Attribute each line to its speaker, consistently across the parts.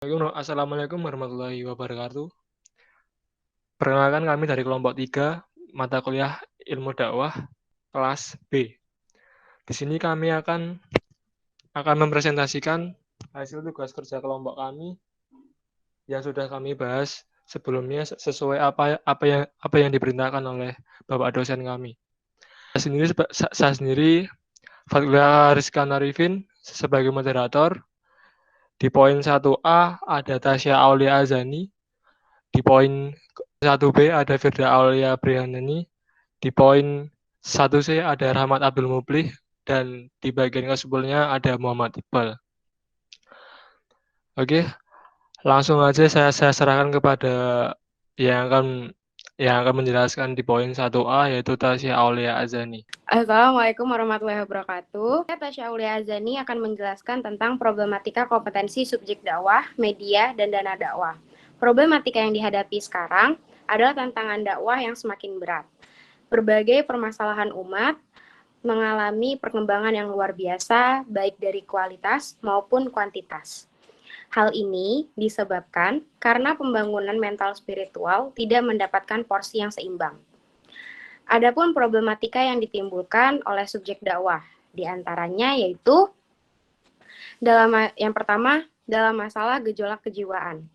Speaker 1: Assalamualaikum warahmatullahi wabarakatuh. Perkenalkan kami dari kelompok 3, mata kuliah Ilmu Dakwah, kelas B. Di sini kami akan mempresentasikan hasil tugas kerja kelompok kami yang sudah kami bahas sebelumnya sesuai apa yang diperintahkan oleh Bapak dosen kami. Saya sendiri Fadila Rizkan Arifin sebagai moderator. Di poin 1A ada Tasya Aulia Azani. Di poin 1B ada Firda Aulia Brihanani. Di poin 1C ada Rahmat Abdul Muplih. Dan di bagian ke-10-nya ada Muhammad Iqbal. Oke, langsung aja saya serahkan kepada yang akan menjelaskan di poin 1A yaitu Tasya Aulia Azani.
Speaker 2: Assalamualaikum warahmatullahi wabarakatuh. Saya Tasya Aulia Azani akan menjelaskan tentang problematika kompetensi subjek dakwah, media, dan dana dakwah. Problematika yang dihadapi sekarang adalah tantangan dakwah yang semakin berat. Berbagai permasalahan umat mengalami perkembangan yang luar biasa, baik dari kualitas maupun kuantitas. Hal ini disebabkan karena pembangunan mental spiritual tidak mendapatkan porsi yang seimbang. Adapun problematika yang ditimbulkan oleh subjek dakwah, diantaranya yaitu yang pertama dalam masalah gejolak kejiwaan.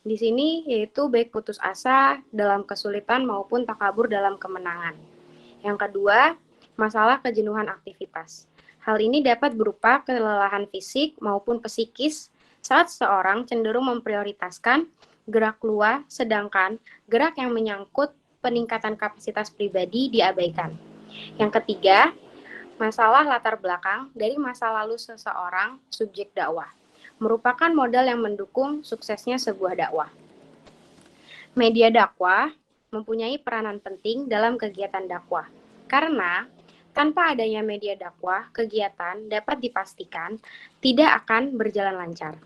Speaker 2: Di sini yaitu baik putus asa dalam kesulitan maupun takabur dalam kemenangan. Yang kedua, masalah kejenuhan aktivitas. Hal ini dapat berupa kelelahan fisik maupun psikis saat seseorang cenderung memprioritaskan gerak keluar, sedangkan gerak yang menyangkut peningkatan kapasitas pribadi diabaikan. Yang ketiga, masalah latar belakang dari masa lalu seseorang subjek dakwah merupakan modal yang mendukung suksesnya sebuah dakwah. Media dakwah mempunyai peranan penting dalam kegiatan dakwah, karena tanpa adanya media dakwah, kegiatan dapat dipastikan tidak akan berjalan lancar.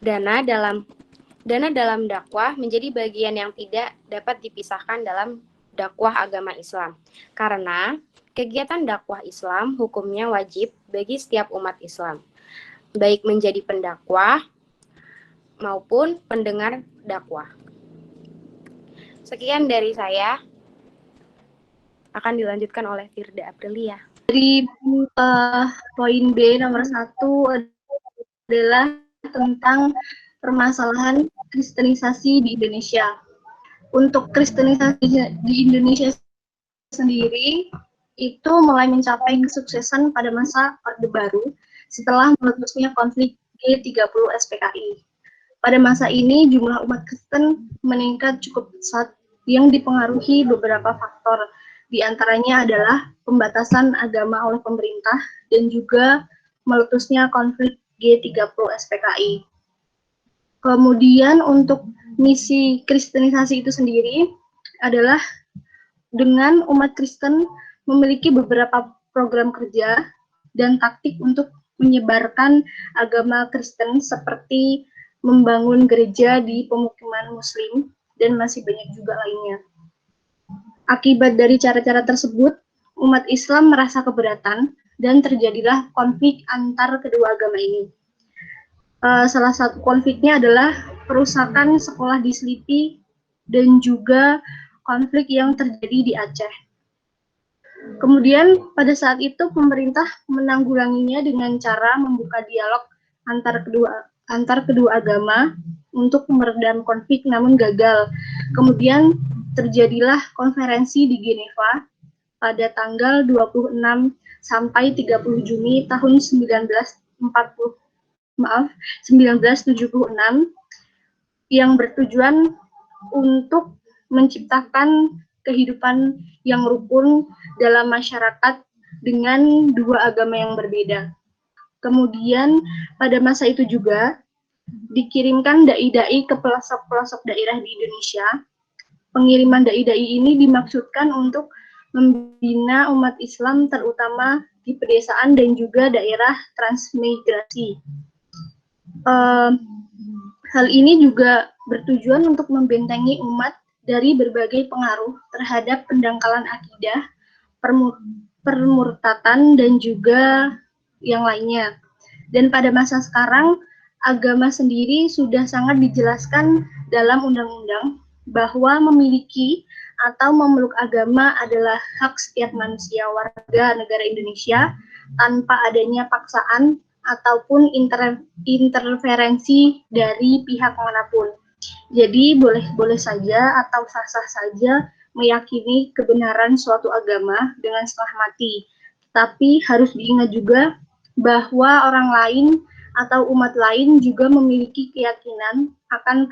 Speaker 2: Dana dalam dakwah menjadi bagian yang tidak dapat dipisahkan dalam dakwah agama Islam, karena kegiatan dakwah Islam hukumnya wajib bagi setiap umat Islam, baik menjadi pendakwah maupun pendengar dakwah. Sekian dari saya, akan dilanjutkan oleh Firda Aprilia.
Speaker 3: Dari poin B nomor 1 adalah tentang permasalahan kristenisasi di Indonesia. Untuk kristenisasi di Indonesia sendiri itu mulai mencapai kesuksesan pada masa Orde Baru setelah meletusnya konflik G30 SPKI. Pada masa ini jumlah umat Kristen meningkat cukup pesat yang dipengaruhi beberapa faktor. Di antaranya adalah pembatasan agama oleh pemerintah dan juga meletusnya konflik G30 SPKI. Kemudian untuk misi kristenisasi itu sendiri adalah dengan umat Kristen memiliki beberapa program kerja dan taktik untuk menyebarkan agama Kristen seperti membangun gereja di pemukiman Muslim dan masih banyak juga lainnya. Akibat dari cara-cara tersebut, umat Islam merasa keberatan dan terjadilah konflik antar kedua agama ini. Salah satu konfliknya adalah perusakan sekolah di Selipi dan juga konflik yang terjadi di Aceh. Kemudian pada saat itu pemerintah menanggulanginya dengan cara membuka dialog antar kedua agama untuk meredam konflik, namun gagal. Kemudian terjadilah konferensi di Geneva pada tanggal 26 sampai 30 Juni tahun 1976 yang bertujuan untuk menciptakan kehidupan yang rukun dalam masyarakat dengan dua agama yang berbeda. Kemudian pada masa itu juga dikirimkan dai-dai ke pelosok-pelosok daerah di Indonesia. Pengiriman dai-dai ini dimaksudkan untuk membina umat Islam terutama di pedesaan dan juga daerah transmigrasi. Hal ini juga bertujuan untuk membentengi umat dari berbagai pengaruh terhadap pendangkalan akidah, permurtatan, dan juga yang lainnya. Dan pada masa sekarang, agama sendiri sudah sangat dijelaskan dalam undang-undang bahwa memiliki atau memeluk agama adalah hak setiap manusia warga negara Indonesia tanpa adanya paksaan ataupun interferensi dari pihak manapun. Jadi boleh-boleh saja atau sah-sah saja meyakini kebenaran suatu agama dengan setengah mati. Tapi harus diingat juga bahwa orang lain atau umat lain juga memiliki keyakinan akan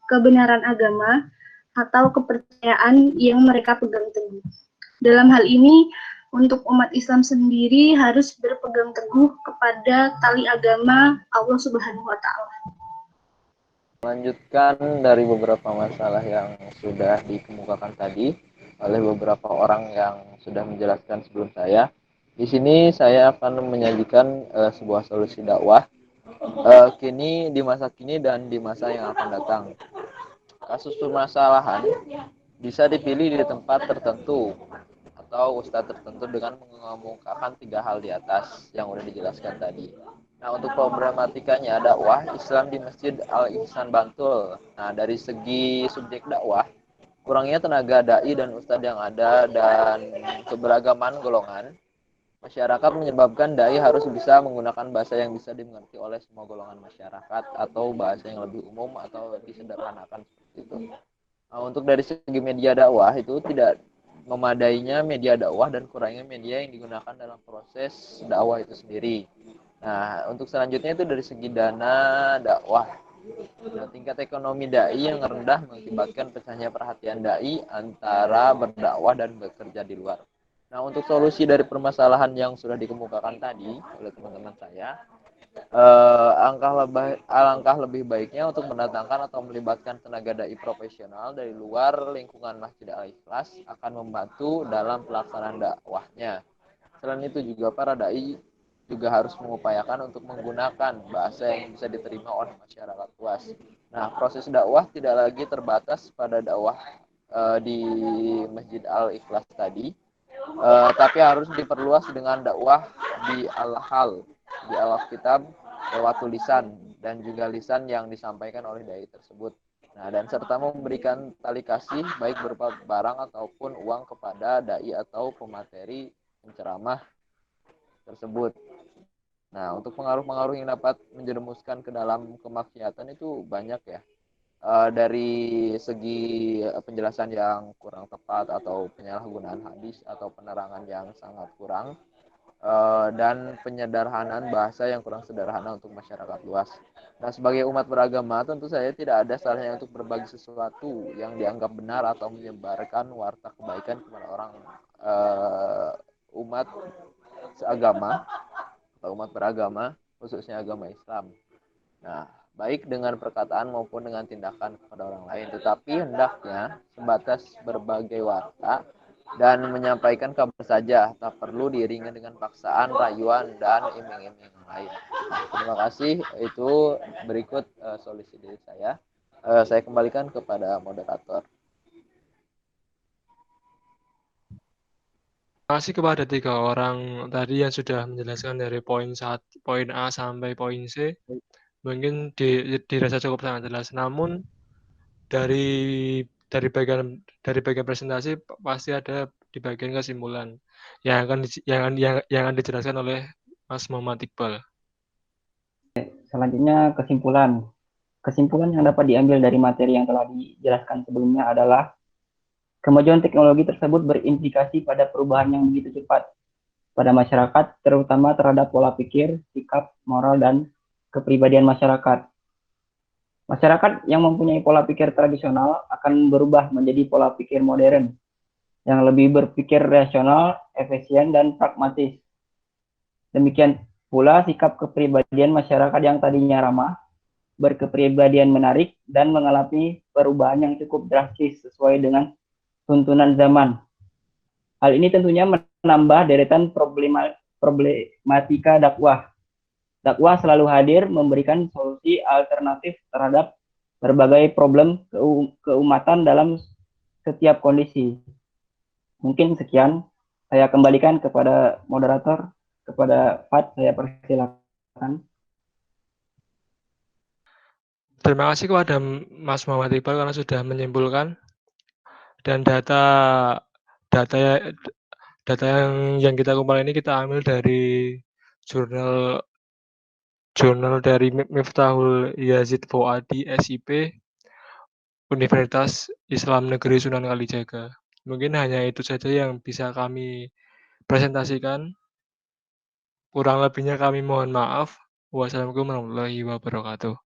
Speaker 3: kebenaran agama atau kepercayaan yang mereka pegang teguh. Dalam hal ini, untuk umat Islam sendiri harus berpegang teguh kepada tali agama Allah Subhanahu wa Ta'ala.
Speaker 4: Melanjutkan dari beberapa masalah yang sudah dikemukakan tadi oleh beberapa orang yang sudah menjelaskan sebelum saya. Di sini saya akan menyajikan sebuah solusi dakwah kini di masa kini dan di masa yang akan datang. Kasus permasalahan bisa dipilih di tempat tertentu atau ustadz tertentu dengan mengemukakan 3 hal di atas yang sudah dijelaskan tadi. Nah, untuk problematikanya dakwah Islam di Masjid Al-Ihsan Bantul. Nah, dari segi subjek dakwah, kurangnya tenaga dai dan ustadz yang ada dan keberagaman golongan masyarakat menyebabkan dai harus bisa menggunakan bahasa yang bisa dimengerti oleh semua golongan masyarakat atau bahasa yang lebih umum atau disederhanakan seperti itu. Nah, untuk dari segi media dakwah itu tidak memadainya media dakwah dan kurangnya media yang digunakan dalam proses dakwah itu sendiri. Nah, untuk selanjutnya itu dari segi dana dakwah. Nah, tingkat ekonomi dai yang rendah mengakibatkan pecahnya perhatian dai antara berdakwah dan bekerja di luar. Nah, untuk solusi dari permasalahan yang sudah dikemukakan tadi oleh teman-teman saya, alangkah lebih baiknya untuk mendatangkan atau melibatkan tenaga dai profesional dari luar lingkungan Masjid Al-Ikhlas akan membantu dalam pelaksanaan dakwahnya. Selain itu juga para dai juga harus mengupayakan untuk menggunakan bahasa yang bisa diterima oleh masyarakat luas. Nah, proses dakwah tidak lagi terbatas pada dakwah di Masjid Al-Ikhlas tadi, tapi harus diperluas dengan dakwah di al-hal, di Alkitab lewat tulisan dan juga lisan yang disampaikan oleh dai tersebut. Nah, dan serta memberikan tali kasih baik berupa barang ataupun uang kepada dai atau pemateri penceramah tersebut. Nah, untuk pengaruh-pengaruh yang dapat menjerumuskan ke dalam kemaksiatan itu banyak ya. Dari segi penjelasan yang kurang tepat atau penyalahgunaan hadis atau penerangan yang sangat kurang, dan penyederhanaan bahasa yang kurang sederhana untuk masyarakat luas. Nah, sebagai umat beragama tentu saya tidak ada salahnya untuk berbagi sesuatu yang dianggap benar atau menyebarkan warta kebaikan kepada orang umat seagama atau umat beragama, khususnya agama Islam. Nah, baik dengan perkataan maupun dengan tindakan kepada orang lain, tetapi hendaknya sebatas berbagai warta dan menyampaikan kabar saja, tak perlu diiringi dengan paksaan, rayuan, dan iming-iming yang lain. Terima kasih. Itu berikut solusi dari saya. Saya kembalikan kepada moderator.
Speaker 1: Terima kasih kepada 3 orang tadi yang sudah menjelaskan dari poin A sampai poin C. Mungkin dirasa cukup sangat jelas. Namun dari bagian presentasi pasti ada di bagian kesimpulan yang akan dijelaskan oleh Mas Muhammad Iqbal.
Speaker 5: Selanjutnya kesimpulan. Kesimpulan yang dapat diambil dari materi yang telah dijelaskan sebelumnya adalah kemajuan teknologi tersebut berimplikasi pada perubahan yang begitu cepat pada masyarakat, terutama terhadap pola pikir, sikap, moral, dan kepribadian masyarakat. Masyarakat yang mempunyai pola pikir tradisional akan berubah menjadi pola pikir modern, yang lebih berpikir rasional, efisien, dan pragmatis. Demikian pula sikap kepribadian masyarakat yang tadinya ramah, berkepribadian menarik, dan mengalami perubahan yang cukup drastis sesuai dengan tuntunan zaman. Hal ini tentunya menambah deretan problematika dakwah. Dakwah selalu hadir memberikan solusi alternatif terhadap berbagai problem keumatan dalam setiap kondisi. Mungkin sekian, saya kembalikan kepada moderator, kepada Fat, saya persilakan.
Speaker 1: Terima kasih kepada Mas Muhammad Iqbal karena sudah menyimpulkan, dan data yang kita kumpulkan ini kita ambil dari jurnal dari Miftahul Yazid Fuadi SIP Universitas Islam Negeri Sunan Kalijaga. Mungkin hanya itu saja yang bisa kami presentasikan. Kurang lebihnya kami mohon maaf. Wassalamualaikum warahmatullahi wabarakatuh.